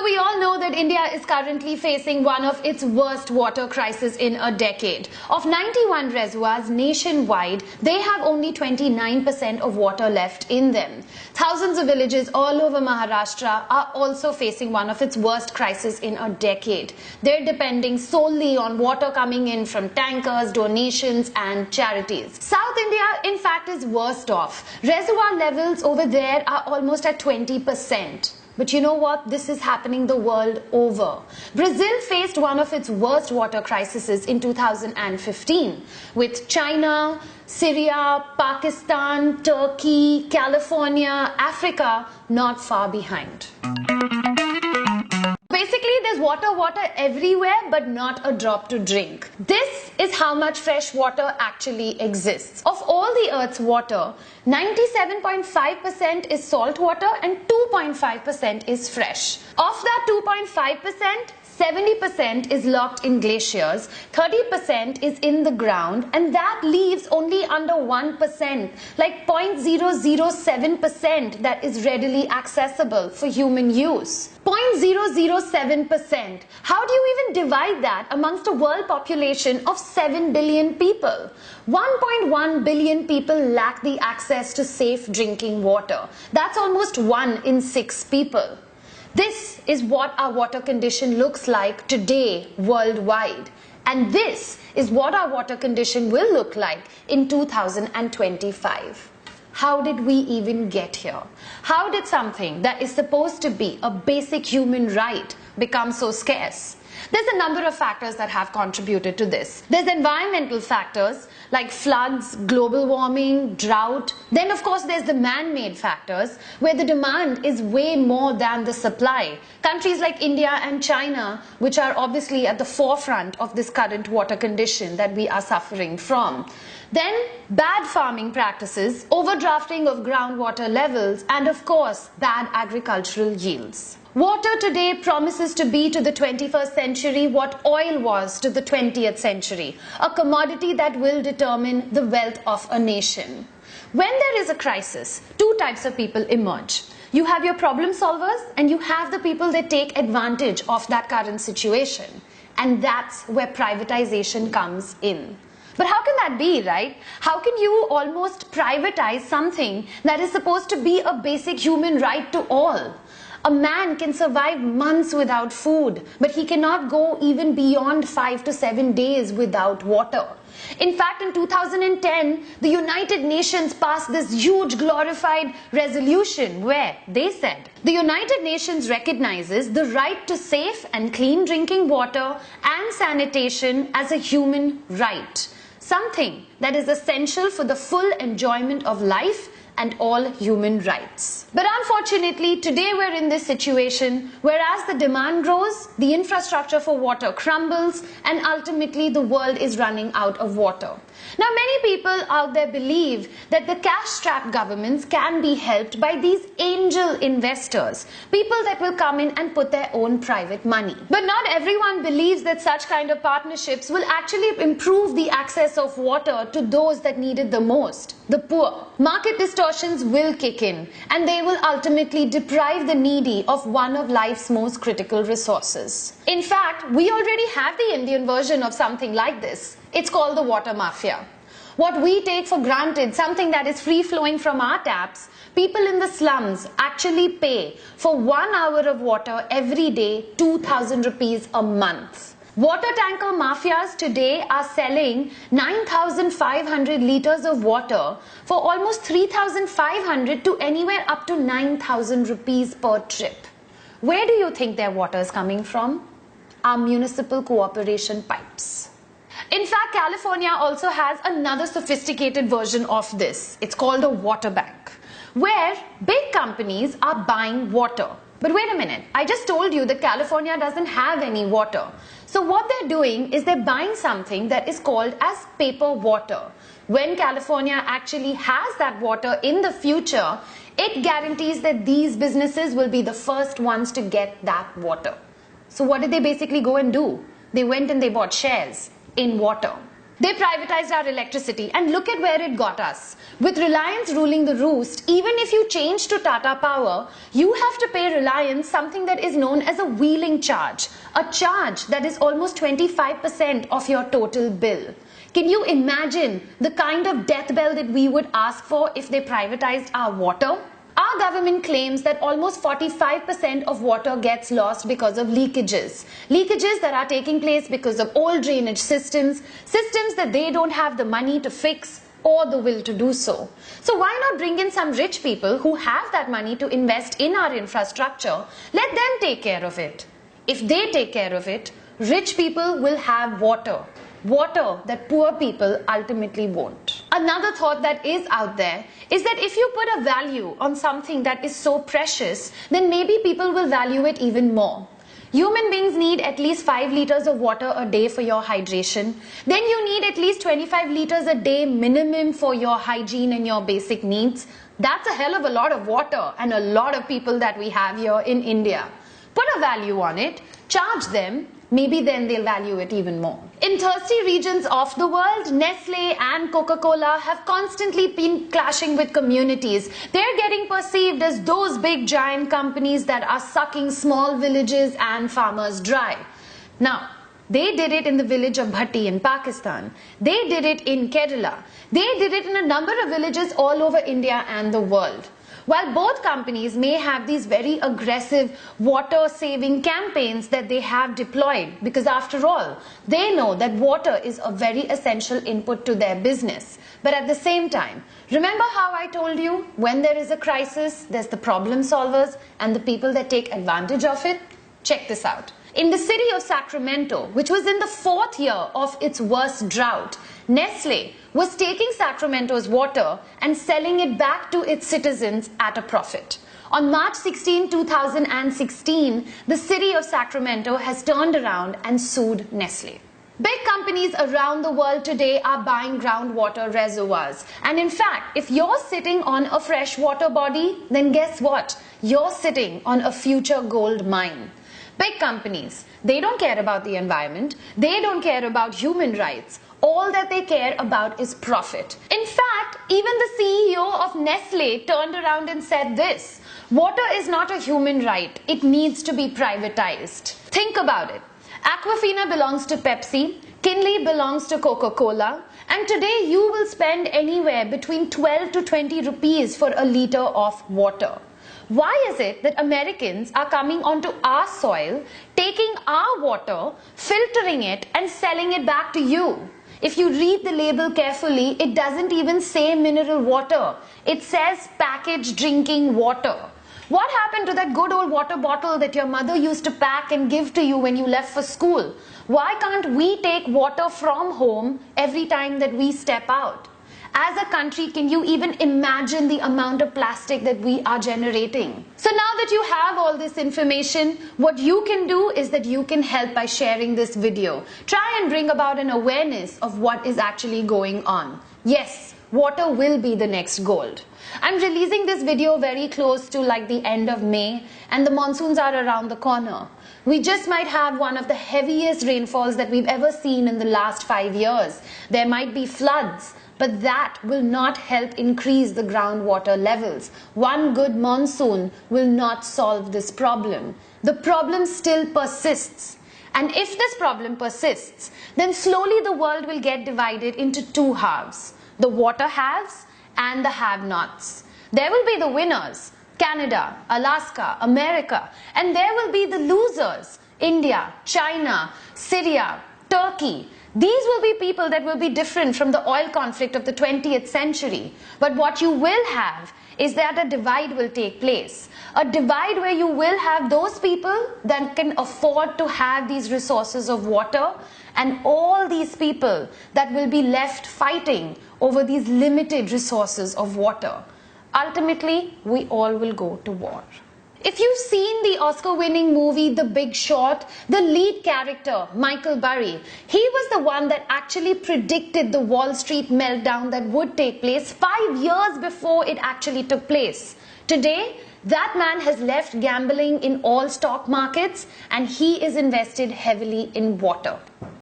we all know that India is currently facing one of its worst water crises in a decade. Of 91 reservoirs nationwide, they have only 29% of water left in them. Thousands of villages all over Maharashtra are also facing one of its worst crises in a decade. They're depending solely on water coming in from tankers, donations and charities. South India, in fact, is worst off. Reservoir levels over there are almost at 20%. But you know what? This is happening the world over. Brazil faced one of its worst water crises in 2015, with China, Syria, Pakistan, Turkey, California, Africa not far behind. Basically, there's water everywhere, but not a drop to drink. This is how much fresh water actually exists. Of all the Earth's water, 97.5% is salt water and 2.5% is fresh. Of that 2.5%, 70% is locked in glaciers, 30% is in the ground, and that leaves only under 1%, like 0.007% that is readily accessible for human use. 0.007%. How do you even divide that amongst a world population of 7 billion people? 1.1 billion people lack the access to safe drinking water. That's almost 1 in 6 people. This is what our water condition looks like today worldwide. And this is what our water condition will look like in 2025. How did we even get here? How did something that is supposed to be a basic human right become so scarce? There's a number of factors that have contributed to this. There's environmental factors like floods, global warming, drought. Then of course there's the man-made factors where the demand is way more than the supply. Countries like India and China, which are obviously at the forefront of this current water condition that we are suffering from. Then bad farming practices, overdrafting of groundwater levels, and of course bad agricultural yields. Water today promises to be to the 21st century what oil was to the 20th century, a commodity that will determine the wealth of a nation. When there is a crisis, two types of people emerge. You have your problem solvers and you have the people that take advantage of that current situation. And that's where privatization comes in. But how can that be, right? How can you almost privatize something that is supposed to be a basic human right to all? A man can survive months without food, but he cannot go even beyond 5 to 7 days without water. In fact, in 2010, the United Nations passed this huge glorified resolution where they said, the United Nations recognizes the right to safe and clean drinking water and sanitation as a human right, something that is essential for the full enjoyment of life and all human rights. But unfortunately, today we're in this situation where as the demand grows, the infrastructure for water crumbles and ultimately the world is running out of water. Now, many people out there believe that the cash-strapped governments can be helped by these angel investors, people that will come in and put their own private money. But not everyone believes that such kind of partnerships will actually improve the access of water to those that need it the most, the poor. Market distortions will kick in and they will ultimately deprive the needy of one of life's most critical resources. In fact, we already have the Indian version of something like this. It's called the water mafia. What we take for granted, something that is free-flowing from our taps, people in the slums actually pay for 1 hour of water every day, 2,000 rupees a month. Water tanker mafias today are selling 9,500 liters of water for almost 3,500 to anywhere up to 9,000 rupees per trip. Where do you think their water is coming from? Our municipal cooperation pipes. In fact, California also has another sophisticated version of this. It's called a water bank, where big companies are buying water. But wait a minute, I just told you that California doesn't have any water. So what they're doing is they're buying something that is called as paper water. When California actually has that water in the future, it guarantees that these businesses will be the first ones to get that water. So what did they basically go and do? They went and they bought shares in water. They privatized our electricity, and look at where it got us. With Reliance ruling the roost, even if you change to Tata Power, you have to pay Reliance something that is known as a wheeling charge, a charge that is almost 25% of your total bill. Can you imagine the kind of death bell that we would ask for if they privatized our water? Our government claims that almost 45% of water gets lost because of leakages. Leakages that are taking place because of old drainage systems, systems that they don't have the money to fix or the will to do so. So why not bring in some rich people who have that money to invest in our infrastructure? Let them take care of it. If they take care of it, rich people will have water. Water that poor people ultimately won't. Another thought that is out there is that if you put a value on something that is so precious, then maybe people will value it even more. Human beings need at least 5 liters of water a day for your hydration. Then you need at least 25 liters a day minimum for your hygiene and your basic needs. That's a hell of a lot of water and a lot of people that we have here in India. Put a value on it, charge them. Maybe then they'll value it even more. In thirsty regions of the world, Nestle and Coca-Cola have constantly been clashing with communities. They're getting perceived as those big giant companies that are sucking small villages and farmers dry. Now, they did it in the village of Bhatti in Pakistan. They did it in Kerala. They did it in a number of villages all over India and the world. While both companies may have these very aggressive water-saving campaigns that they have deployed, because after all, they know that water is a very essential input to their business. But at the same time, remember how I told you, when there is a crisis, there's the problem solvers and the people that take advantage of it? Check this out. In the city of Sacramento, which was in the 4th year of its worst drought, Nestle was taking Sacramento's water and selling it back to its citizens at a profit. On March 16, 2016, the city of Sacramento has turned around and sued Nestle. Big companies around the world today are buying groundwater reservoirs. And in fact, if you're sitting on a freshwater body, then guess what? You're sitting on a future gold mine. Big companies, they don't care about the environment. They don't care about human rights. All that they care about is profit. In fact, even the CEO of Nestle turned around and said this: water is not a human right. It needs to be privatized. Think about it. Aquafina belongs to Pepsi, Kinley belongs to Coca-Cola, and today you will spend anywhere between 12 to 20 rupees for a liter of water. Why is it that Americans are coming onto our soil, taking our water, filtering it and selling it back to you? If you read the label carefully, it doesn't even say mineral water. It says packaged drinking water. What happened to that good old water bottle that your mother used to pack and give to you when you left for school? Why can't we take water from home every time that we step out? As a country, can you even imagine the amount of plastic that we are generating? So now that you have all this information, what you can do is that you can help by sharing this video. Try and bring about an awareness of what is actually going on. Yes, water will be the next gold. I'm releasing this video very close to like the end of May, and the monsoons are around the corner. We just might have one of the heaviest rainfalls that we've ever seen in the last 5 years. There might be floods, but that will not help increase the groundwater levels. One good monsoon will not solve this problem. The problem still persists. And if this problem persists, then slowly the world will get divided into 2 halves. The water haves and the have-nots. There will be the winners, Canada, Alaska, America, and there will be the losers, India, China, Syria, Turkey. These will be people that will be different from the oil conflict of the 20th century. But what you will have is that a divide will take place. A divide where you will have those people that can afford to have these resources of water, and all these people that will be left fighting over these limited resources of water. Ultimately, we all will go to war. If you've seen the Oscar-winning movie The Big Short, the lead character, Michael Burry, he was the one that actually predicted the Wall Street meltdown that would take place 5 years before it actually took place. Today, that man has left gambling in all stock markets and he is invested heavily in water.